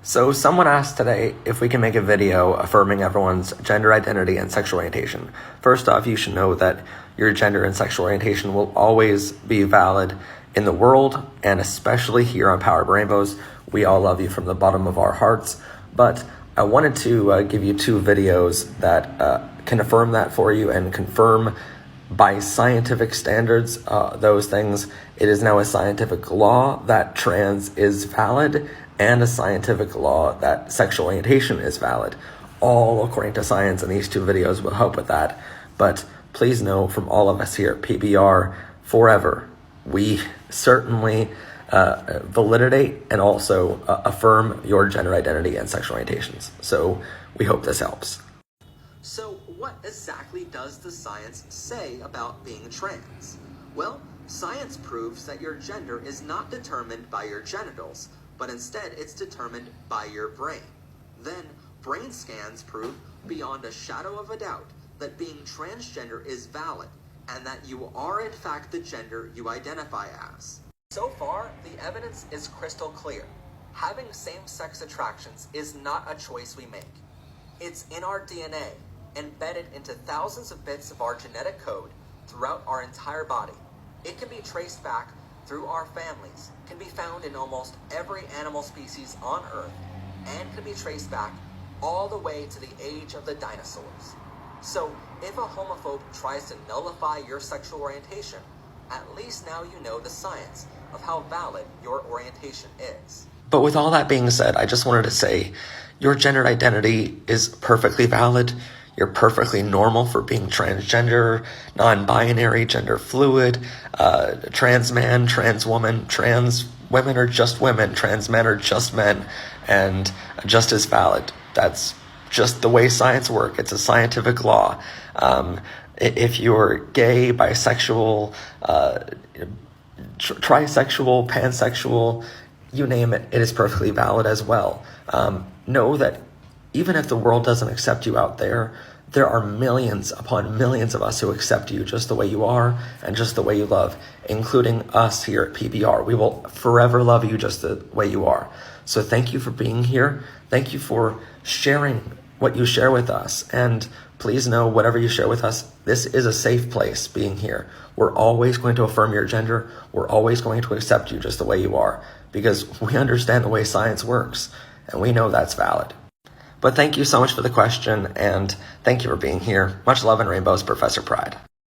So someone asked today if we can make a video affirming everyone's gender identity and sexual orientation. First off, you should know that your gender and sexual orientation will always be valid in the world, and especially here on Powered by Rainbows. We all love you from the bottom of our hearts, but I wanted to give you two videos that can affirm that for you and confirm by scientific standards those things. It is now a scientific law that trans is valid, and a scientific law that sexual orientation is valid, all according to science, and these two videos will help with that. But please know from all of us here at PBR forever, we certainly validate and also affirm your gender identity and sexual orientations. So we hope this helps. So what exactly does the science say about being trans? Well, science proves that your gender is not determined by your genitals, but instead it's determined by your brain. Then, brain scans prove beyond a shadow of a doubt that being transgender is valid, and that you are in fact the gender you identify as. So far, the evidence is crystal clear. Having same-sex attractions is not a choice we make. It's in our DNA, embedded into thousands of bits of our genetic code throughout our entire body. It can be traced back through our families, can be found in almost every animal species on Earth, and can be traced back all the way to the age of the dinosaurs. So, if a homophobe tries to nullify your sexual orientation, at least now you know the science of how valid your orientation is. But with all that being said, I just wanted to say your gender identity is perfectly valid. You're perfectly normal for being transgender, non-binary, gender fluid, trans man, trans woman. Trans women are just women, trans men are just men, and just as valid. That's just the way science works. It's a scientific law. If you're gay, bisexual, trisexual, pansexual, you name it, it is perfectly valid as well. Know that even if the world doesn't accept you out there, there are millions upon millions of us who accept you just the way you are and just the way you love, including us here at PBR. We will forever love you just the way you are. So thank you for being here. Thank you for sharing what you share with us. And please know, whatever you share with us, this is a safe place being here. We're always going to affirm your gender. We're always going to accept you just the way you are, because we understand the way science works, and we know that's valid. But thank you so much for the question, and thank you for being here. Much love and rainbows, Professor Pride.